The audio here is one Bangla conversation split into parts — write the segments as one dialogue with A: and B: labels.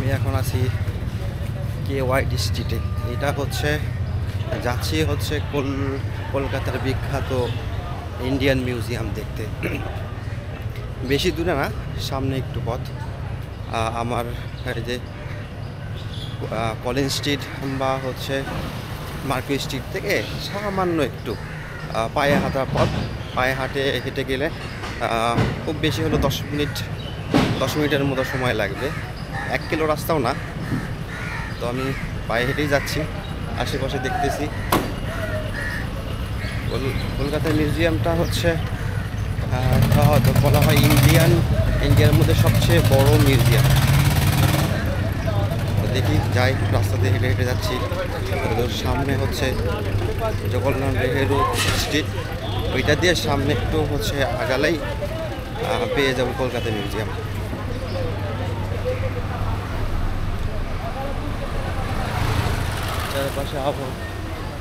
A: আমি এখন আছি KYD স্ট্রিটে। এটা হচ্ছে যাচ্ছি হচ্ছে কলকাতার বিখ্যাত ইন্ডিয়ান মিউজিয়াম দেখতে। বেশি দূরে না, সামনে একটু পথ। আমার এই যে কলিন স্ট্রিট বা হচ্ছে মার্কুই স্ট্রিট থেকে সামান্য একটু পায়ে হাঁটা পথ। পায়ে হেঁটে গেলে খুব বেশি হলো 10 মিনিটের মতো সময় লাগবে। 1 কিলো রাস্তাও না। তো আমি পায়ে হেঁটেই যাচ্ছি, আশেপাশে দেখতেছি। কলকাতার মিউজিয়ামটা হচ্ছে বলা হয় ইন্ডিয়ার মধ্যে সবচেয়ে বড় মিউজিয়াম। দেখি যাই, রাস্তাতে হেঁটে হেঁটে যাচ্ছি। সামনে হচ্ছে জগন্নাথ নেহেরু স্ট্রিট, ওইটা দিয়ে সামনে একটু হচ্ছে আগালেই পেয়ে যাবো কলকাতা মিউজিয়াম। চারপাশে আবহাওয়া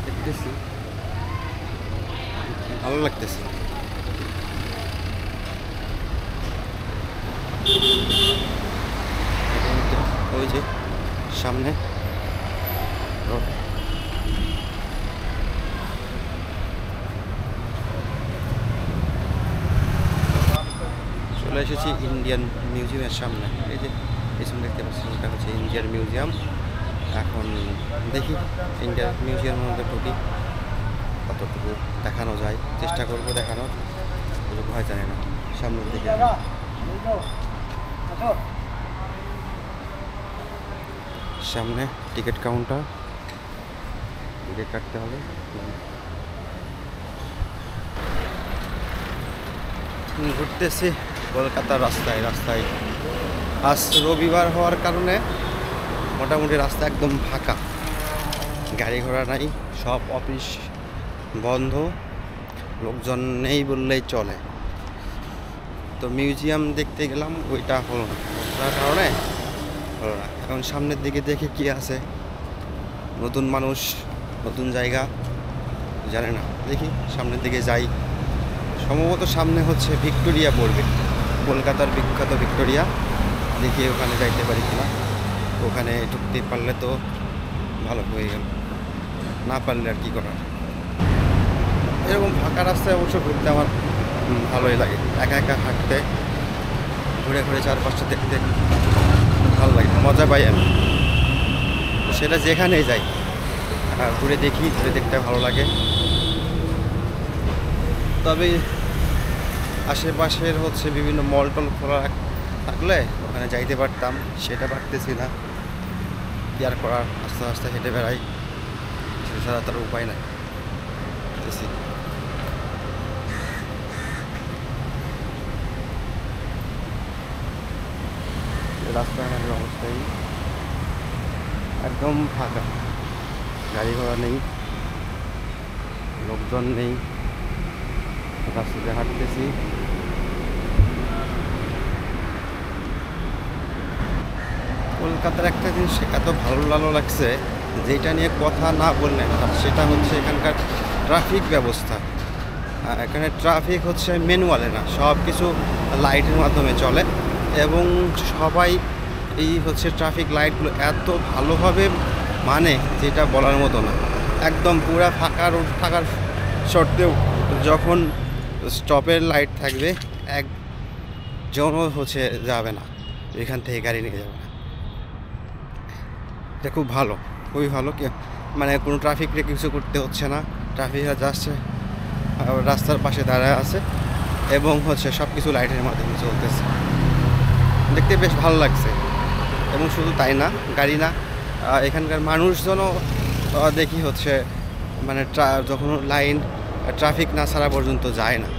A: দেখতেছি, ভালো লাগতেছে। ওই যে সামনে চলে এসেছি ইন্ডিয়ান মিউজিয়ামের সামনে। এই যে পিছনে দেখতে পাচ্ছি, এটা হচ্ছে ইন্ডিয়ান মিউজিয়াম। এখন দেখি ইন্ডিয়ান মিউজিয়ামের মধ্যে ঢুকি, কতটুকু দেখানো যায়, চেষ্টা করবো দেখানোর। ভয় জানি না। সামনের দিকে সামনে টিকিট কাউন্টার, টিকিট কাটতে হবে। ঘুরতেছি কলকাতার রাস্তায়। আজ রবিবার হওয়ার কারণে মোটামুটি রাস্তা একদম ফাঁকা, গাড়ি ঘোড়া নাই, সব অফিস বন্ধ, লোকজন নেই বললেই চলে। তো মিউজিয়াম দেখতে গেলাম, ওইটা হলো না, তার কারণে হলো না। এখন সামনের দিকে দেখে কি আছে, নতুন মানুষ, নতুন জায়গা, জানে না। দেখি সামনের দিকে যাই। সম্ভবত সামনে হচ্ছে ভিক্টোরিয়া পড়বে, কলকাতার বিখ্যাত ভিক্টোরিয়া। দেখি ওখানে যাইতে পারি কিনা। ওখানে ঢুকতে পারলে তো ভালো হয়ে গেল, না পারলে আর কি করার। এরকম ফাঁকা রাস্তায় অবশ্য ঘুরতে আমার ভালোই লাগে। একা একা হাঁটতে, ঘুরে ঘুরে চারপাশটা দেখতে ভালো লাগে, মজা পাই আমি। সেটা যেখানেই যাই ঘুরে দেখি, ঘুরে দেখতে ভালো লাগে। তবে আশেপাশের হচ্ছে বিভিন্ন মল টল খোলা থাকলে ওখানে যাইতে পারতাম, সেটা পারতেছি না। কি আর করার, আস্তে আস্তে হেঁটে বেড়াই, সেছাড়া তার উপায় নাই। রাস্তাঘাটের অবস্থায় একদম ফাঁকা, গাড়ি ঘোড়া নেই, লোকজন নেই, রাস্তাতে হাঁটতেছি। কলকাতার একটা জিনিস এত ভালো লাগছে, যেটা নিয়ে কথা না বললেন, সেটা হচ্ছে এখানকার ট্রাফিক ব্যবস্থা। এখানে ট্রাফিক হচ্ছে ম্যানুয়ালে না, সব কিছু লাইটের মাধ্যমে চলে। এবং সবাই এই হচ্ছে ট্রাফিক লাইটগুলো এত ভালোভাবে মানে, যেটা বলার মতো না। একদম পুরা ফাঁকা রোড থাকার সত্ত্বেও যখন স্টপের লাইট থাকবে, একজনও হচ্ছে যাবে না, এখান থেকে গাড়ি নিয়ে যাবে না। এটা খুব ভালো, খুবই ভালো। মানে কোনো ট্রাফিককে কিছু করতে হচ্ছে না, ট্রাফিক যাচ্ছে রাস্তার পাশে দাঁড়ায় আছে এবং হচ্ছে সব কিছু লাইটের মাধ্যমে চলতেছে। দেখতে বেশ ভালো লাগছে। এবং শুধু তাই না, গাড়ি না, এখানকার মানুষজনও দেখি হচ্ছে মানে যখন লাইন ট্রাফিক না ছাড়া পর্যন্ত যায় না।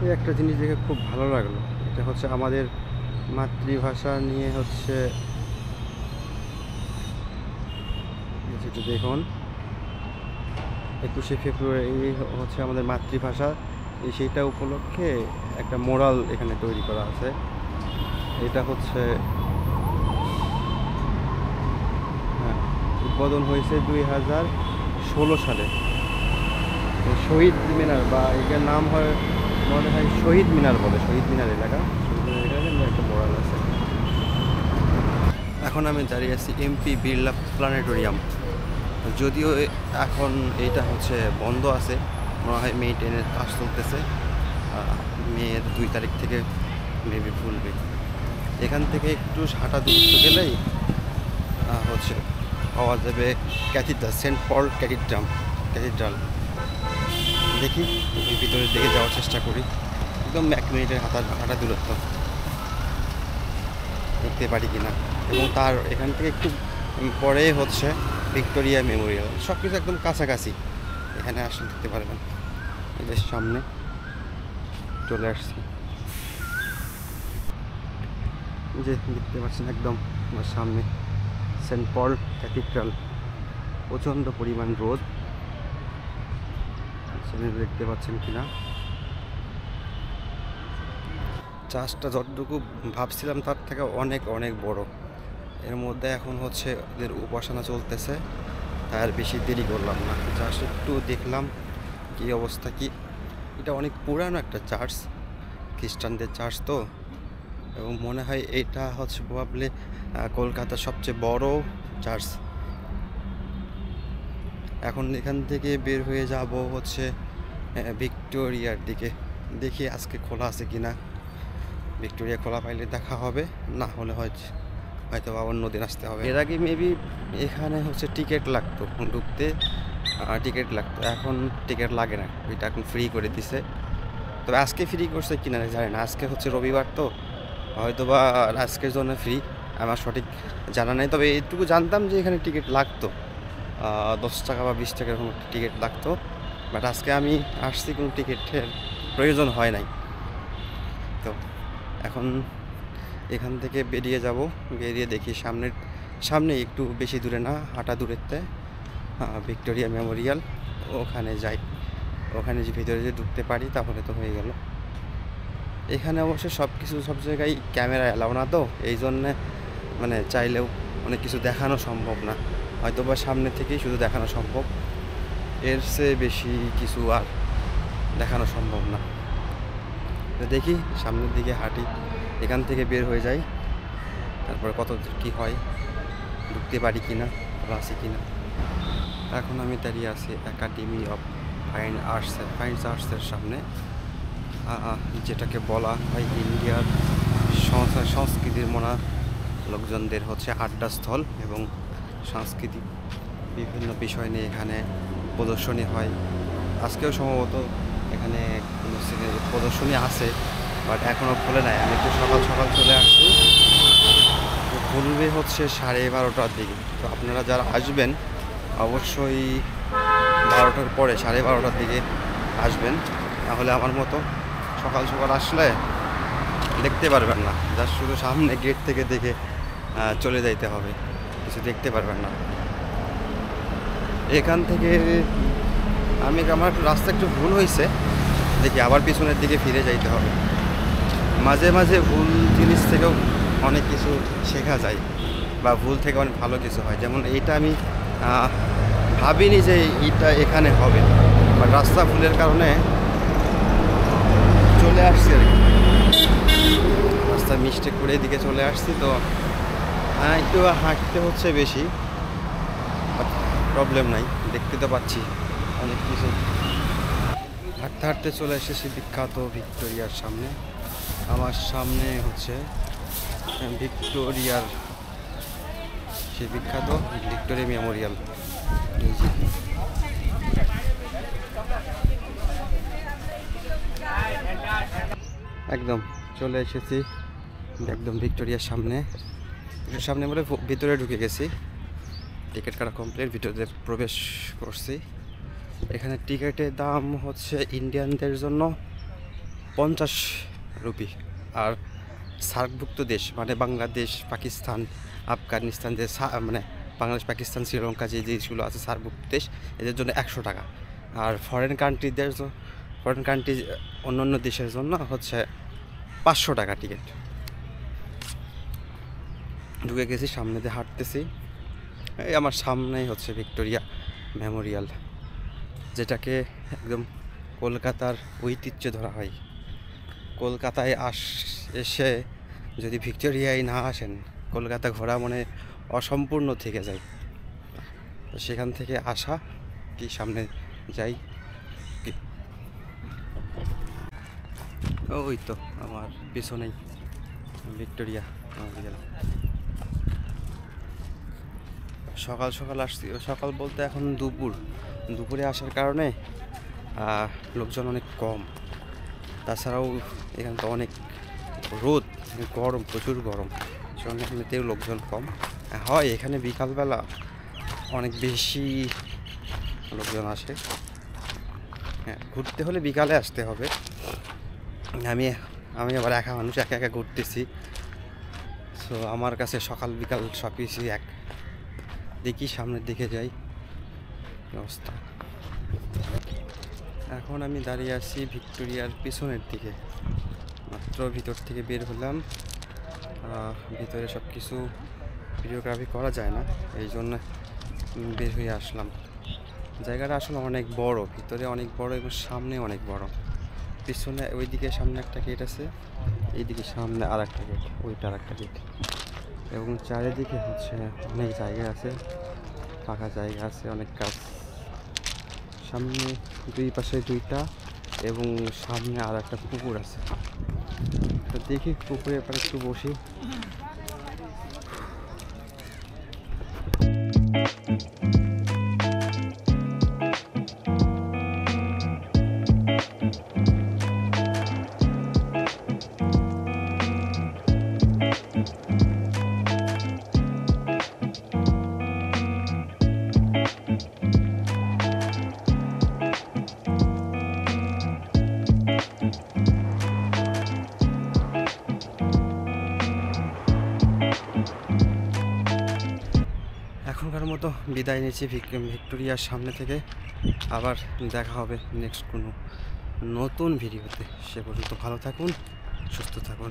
A: এই একটা জিনিস দেখে খুব ভালো লাগলো। এটা হচ্ছে আমাদের মাতৃভাষা নিয়ে হচ্ছে, দেখুন 21শে ফেব্রুয়ারি হচ্ছে আমাদের মাতৃভাষা, সেইটা উপলক্ষে একটা মোরাল এখানে তৈরি করা আছে। এটা হচ্ছে উদ্বোধন হয়েছে 2016 সালে। শহীদ মিনার, বা এটার নাম হয় মনে হয় শহীদ মিনার বলে, শহীদ মিনার এলাকা। শহীদ মিনার এলাকায় একটা মোরাল আছে। এখন আমি দাঁড়িয়ে আছি এমপি বিড়লা প্ল্যানেটোরিয়াম। যদিও এখন এইটা হচ্ছে বন্ধ আছে, মনে হয় মেইনটেনের কাজ চলতেছে। মেয়ের 2 তারিখ থেকে মেবি খুলবে। এখান থেকে একটু হাঁটা দূরত্ব গেলেই হচ্ছে পাওয়া যাবে ক্যাথিড্রাল, সেন্ট পল ক্যাথিড্রাল। দেখি ভিতরের দিকে যাওয়ার চেষ্টা করি। একদম 1 মিনিটের হাঁটা দূরত্ব, দেখতে পারি কিনা। এবং তার এখান থেকে একটু পরে হচ্ছে ভিক্টোরিয়া মেমোরিয়াল। সব কিছু একদম কাছাকাছি, এখানে আসলে দেখতে পারবেন। এদের সামনে চলে আসছি, যে দেখতে পাচ্ছেন একদম আমার সামনে সেন্ট পল ক্যাথিড্রাল। প্রচণ্ড পরিমাণ রোদ, দেখতে পাচ্ছেন কিনা। চার্চটা যতটুকু ভাবছিলাম তার থেকে অনেক অনেক বড়। এর মধ্যে এখন হচ্ছে ওদের উপাসনা চলতেছে, তাই আর বেশি দেরি করলাম না, জাস্ট একটু দেখলাম কি অবস্থা কি। এটা অনেক পুরানো একটা চার্চ, খ্রিস্টানদের চার্চ তো, এবং মনে হয় এটা হচ্ছে প্রবাবলি কলকাতার সবচেয়ে বড় চার্চ। এখন এখান থেকে বের হয়ে যাব হচ্ছে ভিক্টোরিয়ার দিকে। দেখি আজকে খোলা আছে কিনা। ভিক্টোরিয়া খোলা পাইলে দেখা হবে, না হলে হয়তো অন্য দিন আসতে হবে। এর আগে মেবি এখানে হচ্ছে টিকিট লাগতো ঢুকতে, টিকিট লাগতো। এখন টিকিট লাগে না, ওইটা এখন ফ্রি করে দিছে। তবে আজকে ফ্রি করছে কিনা জানি না, আজকে হচ্ছে রবিবার তো, হয়তো বা আজকের জন্য ফ্রি, আমার সঠিক জানা নেই। তবে এইটুকু জানতাম যে এখানে টিকিট লাগতো, 10 টাকা বা 20 টাকা এরকম টিকিট লাগতো। বাট আজকে আমি আসছি, কোনো টিকিটের প্রয়োজন হয় নাই। তো এখন এখান থেকে বেরিয়ে যাব, বেরিয়ে দেখি সামনে একটু বেশি দূরে না, হাঁটা দূরেতে ভিক্টোরিয়া মেমোরিয়াল। ওখানে যাই, ওখানে যে ভিতরে যে ঢুকতে পারি তাহলে তো হয়ে গেল। এখানে অবশ্য সব জায়গায় ক্যামেরা অ্যালাউ না তো, এই জন্যে মানে চাইলেও অনেক কিছু দেখানো সম্ভব না, হয়তো বা সামনে থেকেই শুধু দেখানো সম্ভব, এর চেয়ে বেশি কিছু আর দেখানো সম্ভব না। তো দেখি সামনের দিকে হাঁটি, এখান থেকে বের হয়ে যাই, তারপরে কত কি হয়, ঢুকতে পারি কিনা, খোলা আছে কিনা। এখন আমি দাঁড়িয়ে আছি একাডেমি অফ ফাইন আর্টসের সামনে, যেটাকে বলা হয় ইন্ডিয়ার সংস্কৃতির মনা লোকজনদের হচ্ছে আড্ডাস্থল এবং সাংস্কৃতিক বিভিন্ন বিষয় নিয়ে এখানে প্রদর্শনী হয়। আজকেও সম্ভবত এখানে কোনো প্রদর্শনী আছে, বাট এখনও খোলে নাই। আমি একটু সকাল চলে আসছি, খুলবে হচ্ছে 12:30টার দিকে। তো আপনারা যারা আসবেন অবশ্যই 12টার পরে 12:30টার দিকে আসবেন, তাহলে আমার মতো সকাল আসলে দেখতে পারবেন না, জাস্ট শুধু সামনে গেট থেকে দেখে চলে যাইতে হবে, কিছু দেখতে পারবেন না। এখান থেকে আমার রাস্তা একটু ভুল হয়েছে, দেখি আবার পিছনের দিকে ফিরে যাইতে হবে। মাঝে মাঝে ভুল জিনিস থেকেও অনেক কিছু শেখা যায়, বা ভুল থেকে অনেক ভালো কিছু হয়। যেমন এইটা আমি ভাবিনি যে এইটা এখানে হবে, বা রাস্তা ভুলের কারণে চলে আসছি আর কি, রাস্তা মিস্টেক করে এদিকে চলে আসছি। তো একটু হাঁটতে হচ্ছে বেশি, প্রবলেম নাই, দেখতে তো পাচ্ছি অনেক কিছু। হাঁটতে চলে এসেছি বিখ্যাত ভিক্টোরিয়ার সামনে। আমার সামনে হচ্ছে ভিক্টোরিয়ার সেই বিখ্যাত ভিক্টোরিয়া মেমোরিয়াল। এই যে একদম চলে এসেছি একদম ভিক্টোরিয়ার সামনে বলে ভিতরে ঢুকে গেছি। টিকিট কাটা কমপ্লিট, ভিতরে প্রবেশ করছি। এখানে টিকিটের দাম হচ্ছে ইন্ডিয়ানদের জন্য 50 রুপি, আর সার্কভুক্ত দেশ মানে বাংলাদেশ, পাকিস্তান, আফগানিস্তান, যে মানে বাংলাদেশ, পাকিস্তান, শ্রীলঙ্কা যে দেশগুলো আছে সার্কভুক্ত দেশ, এদের জন্য 100 টাকা। আর ফরেন কান্ট্রি অন্য দেশের জন্য হচ্ছে 500 টাকা টিকিট। ঢুকে গেছি, সামনে দিয়ে হাঁটতেছি। এই আমার সামনেই হচ্ছে ভিক্টোরিয়া মেমোরিয়াল, যেটাকে একদম কলকাতার ঐতিহ্য ধরা হয়। কলকাতায় এসে যদি ভিক্টোরিয়ায় না আসেন, কলকাতা ঘোরা মানে অসম্পূর্ণ থেকে যায়। তো সেখান থেকে আসা কি সামনে যাই কি, ওই তো আমার পিছনেই ভিক্টোরিয়া মেমোরিয়াল। সকাল সকাল আসছি, সকাল বলতে এখন দুপুরে আসার কারণে লোকজন অনেক কম। তাছাড়াও এখানে তো অনেক রোদ, গরম, প্রচুর গরম, সেখানে এমনিতেও লোকজন কম হয়। এখানে বিকালবেলা অনেক বেশি লোকজন আসে। হ্যাঁ, ঘুরতে হলে বিকালে আসতে হবে। আমি আমি আবার একা মানুষ, একা একা ঘুরতেছি। সো আমার কাছে সকাল বিকাল সব কিছুই এক। দেখি সামনের দিকে যাই অবস্থা। এখন আমি দাঁড়িয়ে আছি ভিক্টোরিয়ার পিছনের দিকে। মাত্র ভিতর থেকে বের হলাম। ভিতরে সব কিছু ভিডিওগ্রাফি করা যায় না, এই জন্য বের হয়ে আসলাম। জায়গাটা আসলে অনেক বড়, ভিতরে অনেক বড় এবং সামনে অনেক বড়। পিছনে ওইদিকে সামনে একটা গেট আছে, এইদিকে সামনে আর একটা গেট, ওইটা আর একটা গেট, এবং চারিদিকে হচ্ছে অনেক জায়গা আছে, ফাঁকা জায়গা আছে, অনেক গাছ। সামনে দুই পাশে দুইটা, এবং সামনে আর একটা পুকুর আছে। তো দেখি পুকুরের পাড়ে একটু বসি। এখনকার মতো বিদায় নিচ্ছি ভিক্টোরিয়ার সামনে থেকে। আবার দেখা হবে নেক্সট কোনো নতুন ভিডিওতে। সে পর্যন্ত ভালো থাকুন, সুস্থ থাকুন।